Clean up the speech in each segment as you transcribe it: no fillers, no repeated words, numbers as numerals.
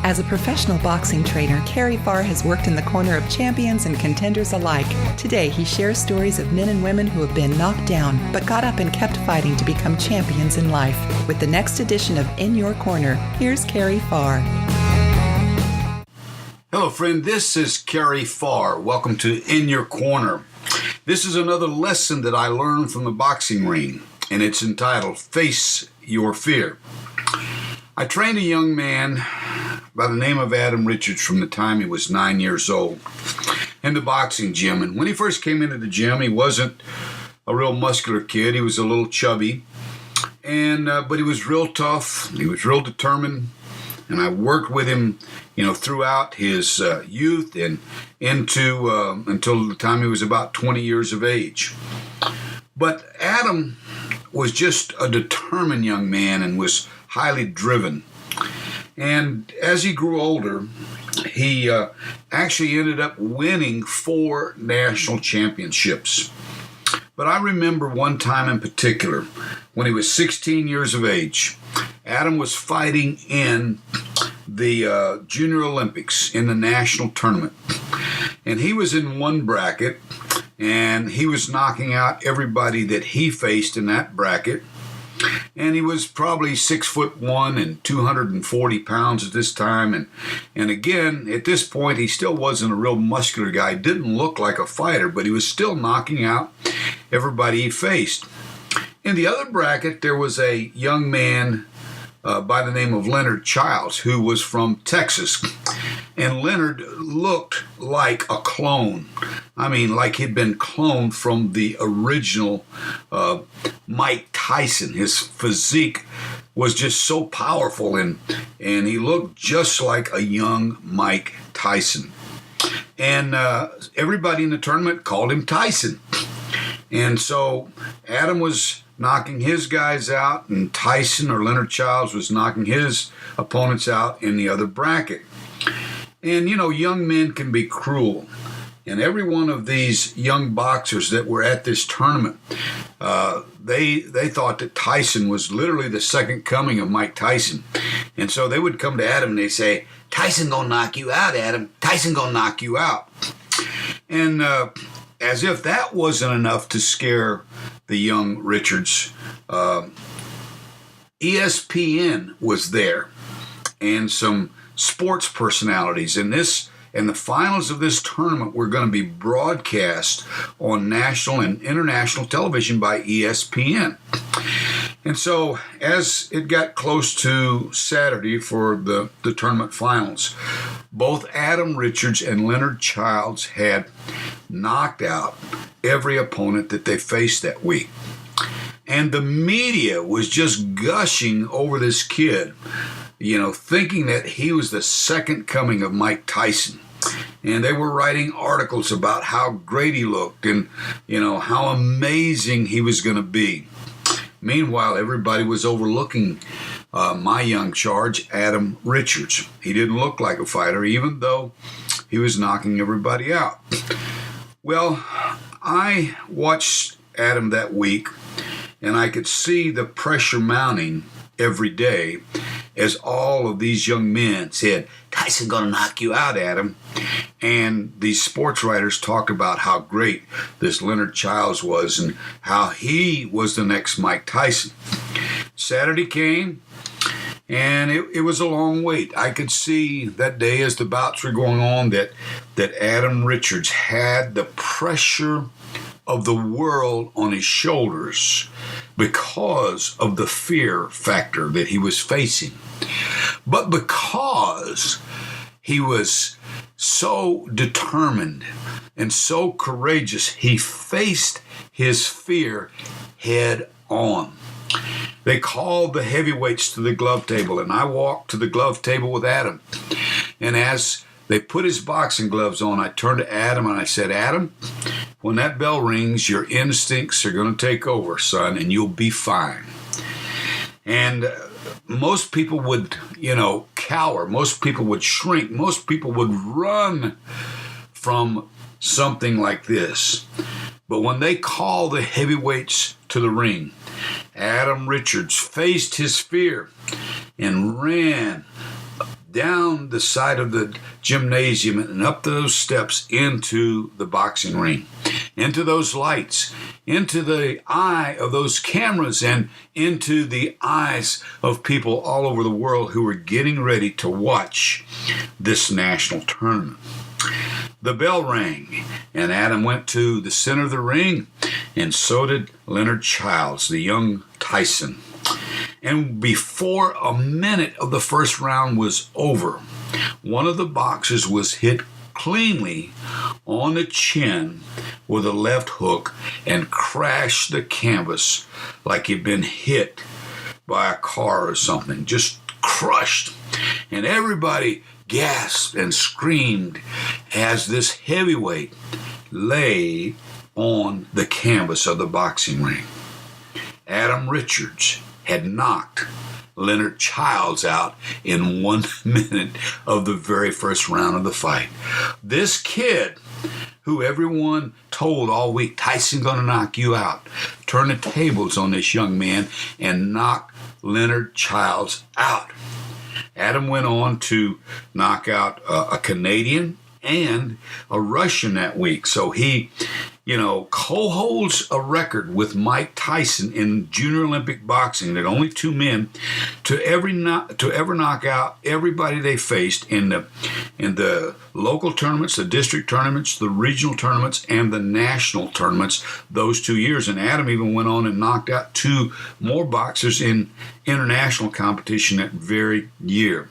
As a professional boxing trainer, Kerry Farr has worked in the corner of champions and contenders alike. Today, he shares stories of men and women who have been knocked down, but got up and kept fighting to become champions in life. With the next edition of In Your Corner, here's Kerry Farr. Hello, friend. This is Kerry Farr. Welcome to In Your Corner. This is another lesson that I learned from the boxing ring, and it's entitled Face Your Fear. I trained a young man by the name of Adam Richards from the time he was 9 years old in the boxing gym. And when he first came into the gym, he wasn't a real muscular kid. He was a little chubby, but he was real tough. He was real determined. And I worked with him, throughout his youth and into until the time he was about 20 years of age. But Adam was just a determined young man and was highly driven. And as he grew older, he actually ended up winning 4 national championships. But I remember one time in particular, when he was 16 years of age, Adam was fighting in the Junior Olympics in the national tournament. And he was in one bracket, and he was knocking out everybody that he faced in that bracket. And he was probably 6'1" and 240 pounds at this time. And again, at this point, he still wasn't a real muscular guy. Didn't look like a fighter, but he was still knocking out everybody he faced. In the other bracket, there was a young man by the name of Leonard Childs, who was from Texas. And Leonard looked like a clone. I mean, like he'd been cloned from the original Mike Tyson. His physique was just so powerful, and he looked just like a young Mike Tyson. And everybody in the tournament called him Tyson. And so Adam was knocking his guys out, and Tyson or Leonard Childs was knocking his opponents out in the other bracket. And, young men can be cruel. And every one of these young boxers that were at this tournament, they thought that Tyson was literally the second coming of Mike Tyson. And so they would come to Adam and they say, "Tyson gonna knock you out, Adam. Tyson gonna knock you out." And as if that wasn't enough to scare the young Richards, ESPN was there, and some sports personalities. And the finals of this tournament were going to be broadcast on national and international television by ESPN. And so as it got close to Saturday for the tournament finals, both Adam Richards and Leonard Childs had knocked out every opponent that they faced that week. And the media was just gushing over this kid, thinking that he was the second coming of Mike Tyson. And they were writing articles about how great he looked and, how amazing he was going to be. Meanwhile, everybody was overlooking my young charge, Adam Richards. He didn't look like a fighter, even though he was knocking everybody out. Well, I watched Adam that week, and I could see the pressure mounting every day as all of these young men said, "Tyson gonna knock you out, Adam." And these sports writers talked about how great this Leonard Childs was and how he was the next Mike Tyson. Saturday came, and it was a long wait. I could see that day as the bouts were going on that Adam Richards had the pressure of the world on his shoulders because of the fear factor that he was facing. But because he was so determined and so courageous, he faced his fear head on. They called the heavyweights to the glove table, and I walked to the glove table with Adam. And as they put his boxing gloves on, I turned to Adam and I said, "Adam, when that bell rings, your instincts are going to take over, son, and you'll be fine." And most people would, cower. Most people would shrink. Most people would run from something like this. But when they call the heavyweights to the ring, Adam Richards faced his fear and ran down the side of the gymnasium and up those steps into the boxing ring, into those lights, into the eye of those cameras, and into the eyes of people all over the world who were getting ready to watch this national tournament. The bell rang, and Adam went to the center of the ring, and so did Leonard Childs, the young Tyson. And before a minute of the first round was over, one of the boxers was hit cleanly on the chin with a left hook and crashed the canvas like he'd been hit by a car or something, just crushed. And everybody gasped and screamed as this heavyweight lay on the canvas of the boxing ring. Adam Richards had knocked Leonard Childs out in 1 minute of the very first round of the fight. This kid, who everyone told all week, Tyson's going to knock you out, turned the tables on this young man and knocked Leonard Childs out. Adam went on to knock out a Canadian and a Russian that week. So he, co-holds a record with Mike Tyson in junior Olympic boxing that only two men to ever knock out everybody they faced in the local tournaments, the district tournaments, the regional tournaments, and the national tournaments those 2 years. And Adam even went on and knocked out two more boxers in international competition that very year.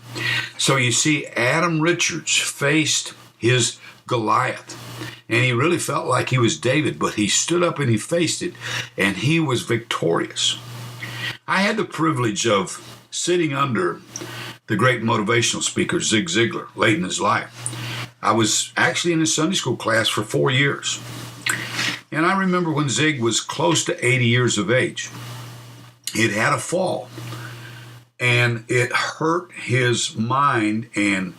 So you see, Adam Richards faced his Goliath, and he really felt like he was David, but he stood up and he faced it, and he was victorious. I had the privilege of sitting under the great motivational speaker, Zig Ziglar, late in his life. I was actually in his Sunday school class for 4 years. And I remember when Zig was close to 80 years of age, he'd had a fall, and it hurt his mind, and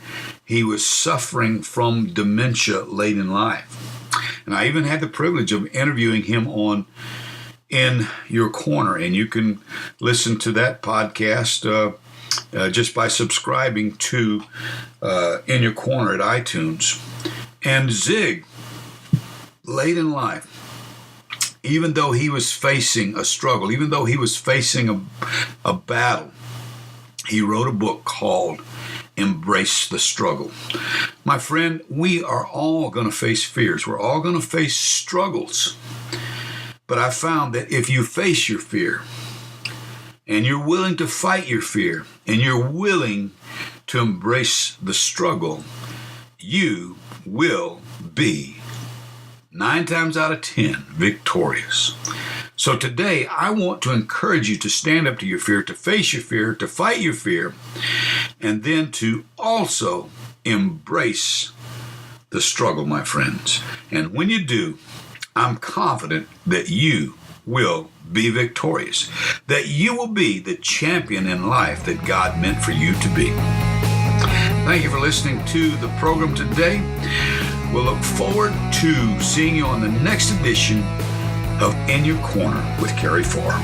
he was suffering from dementia late in life. And I even had the privilege of interviewing him on In Your Corner, and you can listen to that podcast just by subscribing to In Your Corner at iTunes. And Zig, late in life, even though he was facing a struggle, even though he was facing a battle, he wrote a book called Embrace the Struggle. My friend, we are all going to face fears. We're all going to face struggles. But I found that if you face your fear, and you're willing to fight your fear, and you're willing to embrace the struggle, you will be 9 times out of 10 victorious. So today, I want to encourage you to stand up to your fear, to face your fear, to fight your fear, and then to also embrace the struggle, my friends. And when you do, I'm confident that you will be victorious, that you will be the champion in life that God meant for you to be. Thank you for listening to the program today. We'll look forward to seeing you on the next edition of In Your Corner with Carrie Farr.